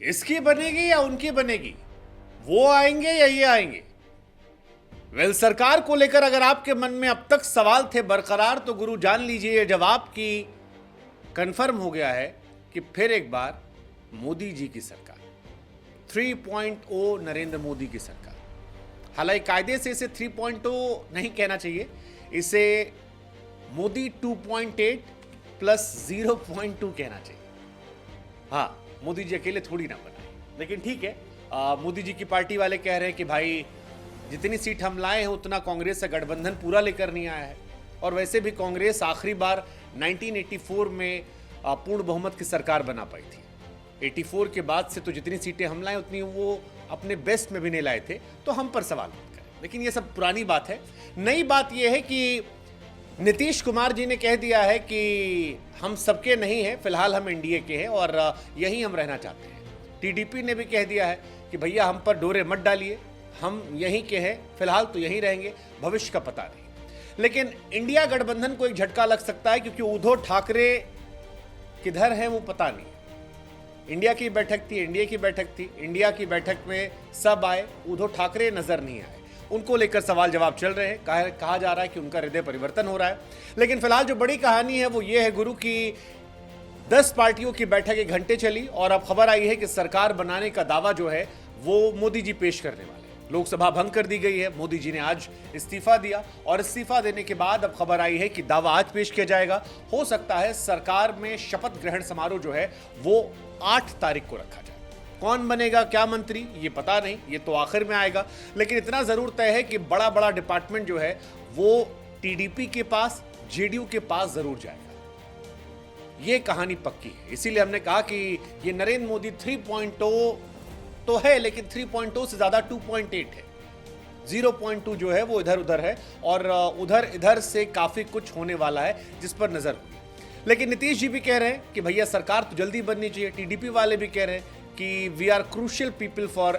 इसकी बनेगी या उनकी बनेगी, वो आएंगे या ये आएंगे। वेल, सरकार को लेकर अगर आपके मन में अब तक सवाल थे बरकरार, तो गुरु जान लीजिए जवाब की कंफर्म हो गया है कि फिर एक बार मोदी जी की सरकार, 3.0 नरेंद्र मोदी की सरकार। हालांकि कायदे से इसे 3.0 नहीं कहना चाहिए, इसे मोदी 2.8 प्लस 0.2 कहना चाहिए। हाँ, मोदी जी अकेले थोड़ी ना बनाए, लेकिन ठीक है। मोदी जी की पार्टी वाले कह रहे हैं कि भाई जितनी सीट हम लाए हैं उतना कांग्रेस से गठबंधन पूरा लेकर नहीं आया है। और वैसे भी कांग्रेस आखिरी बार 1984 में पूर्ण बहुमत की सरकार बना पाई थी। 84 के बाद से तो जितनी सीटें हम लाए उतनी वो अपने बेस्ट में भी नहीं लाए थे, तो हम पर सवाल मत करें। लेकिन ये सब पुरानी बात है। नई बात यह है कि नीतीश कुमार जी ने कह दिया है कि हम सबके नहीं हैं, फिलहाल हम एनडीए के हैं और यहीं हम रहना चाहते हैं। टीडीपी ने भी कह दिया है कि भैया हम पर डोरे मत डालिए, हम यहीं के हैं, फिलहाल तो यहीं रहेंगे, भविष्य का पता नहीं। लेकिन इंडिया गठबंधन को एक झटका लग सकता है, क्योंकि उद्धव ठाकरे किधर हैं वो पता नहीं। इंडिया की बैठक थी, एनडीए की बैठक थी, इंडिया की बैठक में सब आए, उद्धव ठाकरे नजर नहीं आए। उनको लेकर सवाल जवाब चल रहे हैं। कहा जा रहा है कि उनका हृदय परिवर्तन हो रहा है। लेकिन फिलहाल जो बड़ी कहानी है वो ये है गुरु की 10 पार्टियों की बैठक 1 घंटे चली और अब खबर आई है कि सरकार बनाने का दावा जो है वो मोदी जी पेश करने वाले हैं। लोकसभा भंग कर दी गई है, मोदी जी ने आज इस्तीफा दिया और इस्तीफा देने के बाद अब खबर आई है कि दावा आज पेश किया जाएगा। हो सकता है सरकार में शपथ ग्रहण समारोह जो है वो 8 तारीख को रखा जाए। कौन बनेगा, क्या मंत्री, ये पता नहीं, ये तो आखिर में आएगा। लेकिन इतना जरूर तय है कि बड़ा बड़ा डिपार्टमेंट जो है वो टीडीपी के पास, जेडीयू के पास जरूर जाएगा। ये कहानी पक्की है। इसीलिए हमने कहा कि ये नरेंद्र मोदी 3.0 तो है, लेकिन 3.0 से ज्यादा 2.8 है। 0.2 जो है वो इधर उधर है और उधर इधर से काफी कुछ होने वाला है जिस पर नजर होगी। लेकिन नीतीश जी भी कह रहे हैं कि भैया सरकार तो जल्दी बननी चाहिए। टीडीपी वाले भी कह रहे हैं कि we are crucial people for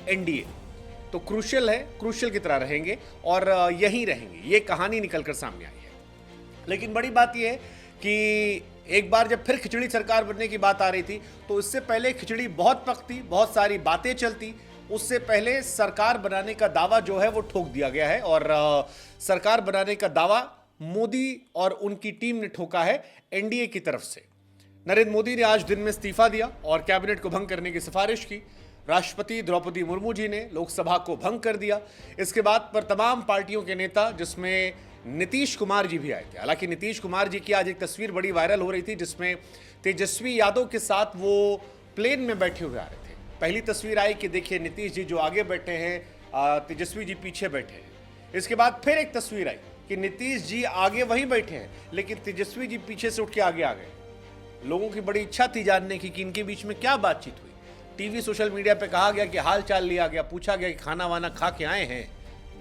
NDA. तो क्रूशियल है, क्रूशियल की तरह रहेंगे और यहीं रहेंगे। ये कहानी निकलकर सामने आई है। लेकिन बड़ी बात यह है कि एक बार जब फिर खिचड़ी सरकार बनने की बात आ रही थी, तो इससे पहले खिचड़ी बहुत पकती, बहुत सारी बातें चलती। उससे पहले सरकार बनाने का दावा जो है वो ठोक दिया गया है और सरकार बनाने का दावा मोदी और उनकी टीम ने ठोका है एनडीए की तरफ से। नरेंद्र मोदी ने आज दिन में इस्तीफा दिया और कैबिनेट को भंग करने की सिफारिश की। राष्ट्रपति द्रौपदी मुर्मू जी ने लोकसभा को भंग कर दिया। इसके बाद पर तमाम पार्टियों के नेता, जिसमें नीतीश कुमार जी भी आए थे। हालांकि नीतीश कुमार जी की आज एक तस्वीर बड़ी वायरल हो रही थी जिसमें तेजस्वी यादव के साथ वो प्लेन में बैठे हुए आ रहे थे। पहली तस्वीर आई कि देखिए नीतीश जी जो आगे बैठे हैं, तेजस्वी जी पीछे बैठे हैं। इसके बाद फिर एक तस्वीर आई कि नीतीश जी आगे वहीं बैठे हैं, लेकिन तेजस्वी जी पीछे से उठ के आगे आ गए। लोगों की बड़ी इच्छा थी जानने की कि इनके बीच में क्या बातचीत हुई। टीवी, सोशल मीडिया पे कहा गया कि हाल चाल लिया गया, पूछा गया कि खाना वाना खा के आए हैं,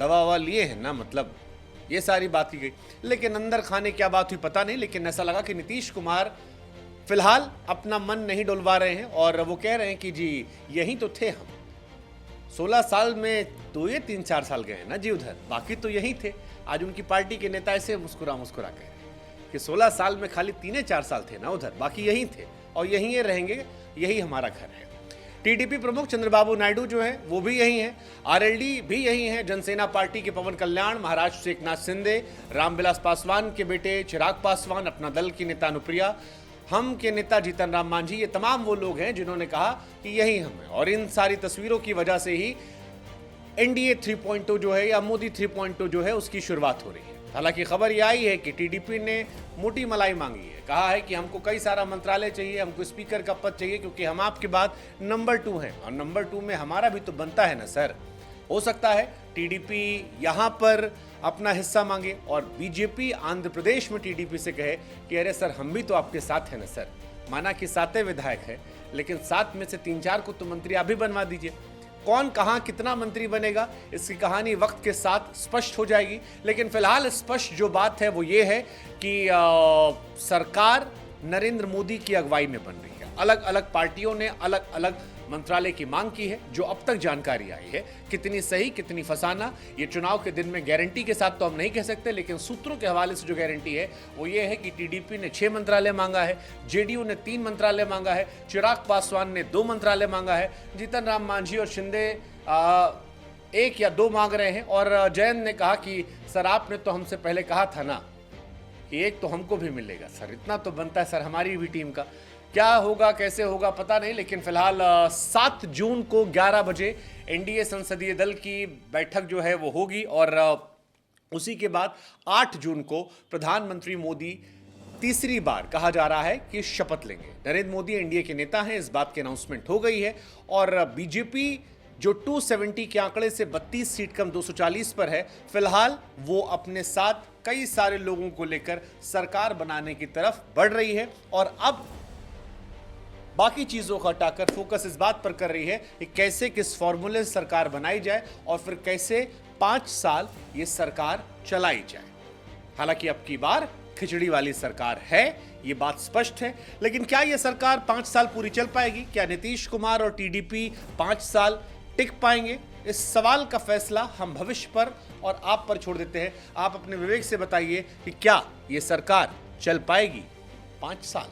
दवा ववा लिए हैं ना, मतलब ये सारी बात की गई। लेकिन अंदर खाने क्या बात हुई पता नहीं। लेकिन ऐसा लगा कि नीतीश कुमार फिलहाल अपना मन नहीं डुलवा रहे हैं और वो कह रहे हैं कि जी यहीं तो थे हम। 16 साल में तो ये 3-4 साल गए ना जी उधर, बाकी तो यहीं थे। आज उनकी पार्टी के नेता ऐसे मुस्कुरा मुस्कुरा कह रहे हैं कि 16 साल में खाली 3-4 साल थे ना उधर, बाकी यहीं थे और यहीं ये रहेंगे, यही हमारा घर है। टीडीपी प्रमुख चंद्रबाबू नायडू जो है वो भी यही हैं, आरएलडी भी यही हैं, जनसेना पार्टी के पवन कल्याण, महाराष्ट्र से एकनाथ शिंदे, रामविलास पासवान के बेटे चिराग पासवान, अपना दल की नेता अनुप्रिया, हम के नेता जीतन राम मांझी, ये तमाम वो लोग हैं जिन्होंने कहा कि यही हम हैं। और इन सारी तस्वीरों की वजह से ही एनडीए 3.0 जो है या मोदी 3.0 जो है उसकी शुरुआत हो रही है। हालांकि खबर यह आई है कि टीडीपी ने मोटी मलाई मांगी है। कहा है कि हमको कई सारा मंत्रालय चाहिए, हमको स्पीकर का पद चाहिए, क्योंकि हम आपके बाद नंबर 2 हैं और नंबर 2 में हमारा भी तो बनता है ना सर। हो सकता है टीडीपी यहां पर अपना हिस्सा मांगे और बीजेपी आंध्र प्रदेश में टीडीपी से कहे कि अरे सर हम भी तो आपके साथ हैं ना सर। माना कि 7 विधायक है, लेकिन 7 में से 3-4 को तो मंत्री आप भी बनवा दीजिए। कौन कहां कितना मंत्री बनेगा इसकी कहानी वक्त के साथ स्पष्ट हो जाएगी। लेकिन फिलहाल स्पष्ट जो बात है वो ये है कि सरकार नरेंद्र मोदी की अगुवाई में बन रही है। अलग अलग पार्टियों ने अलग अलग मंत्रालय की मांग की है, जो अब तक जानकारी आई है। कितनी सही कितनी फसाना, ये चुनाव के दिन में गारंटी के साथ तो हम नहीं कह सकते, लेकिन सूत्रों के हवाले से जो गारंटी है वो ये है कि टीडीपी ने 6 मंत्रालय मांगा है, जेडीयू ने 3 मंत्रालय मांगा है, चिराग पासवान ने 2 मंत्रालय मांगा है, जीतन राम मांझी और शिंदे 1 या 2 मांग रहे हैं। और जयंत ने कहा कि सर आपने तो हमसे पहले कहा था ना कि 1 तो हमको भी मिलेगा। सर इतना तो बनता है सर हमारी भी टीम का। क्या होगा कैसे होगा पता नहीं, लेकिन फिलहाल 7 जून को 11 बजे एनडीए संसदीय दल की बैठक जो है वो होगी और उसी के बाद 8 जून को प्रधानमंत्री मोदी तीसरी बार कहा जा रहा है कि शपथ लेंगे। नरेंद्र मोदी एनडीए के नेता हैं, इस बात की अनाउंसमेंट हो गई है। और बीजेपी जो 270 के आंकड़े से 32 सीट कम 240 पर है, फिलहाल वो अपने साथ कई सारे लोगों को लेकर सरकार बनाने की तरफ बढ़ रही है और अब बाकी चीजों को हटाकर फोकस इस बात पर कर रही है कि कैसे किस फॉर्मूले से सरकार बनाई जाए और फिर कैसे 5 साल ये सरकार चलाई जाए। हालांकि अब की बार खिचड़ी वाली सरकार है, ये बात स्पष्ट है, लेकिन क्या यह सरकार 5 साल पूरी चल पाएगी? क्या नीतीश कुमार और टीडीपी 5 साल टिक पाएंगे? इस सवाल का फैसला हम भविष्य पर और आप पर छोड़ देते हैं। आप अपने विवेक से बताइए कि क्या यह सरकार चल पाएगी 5 साल?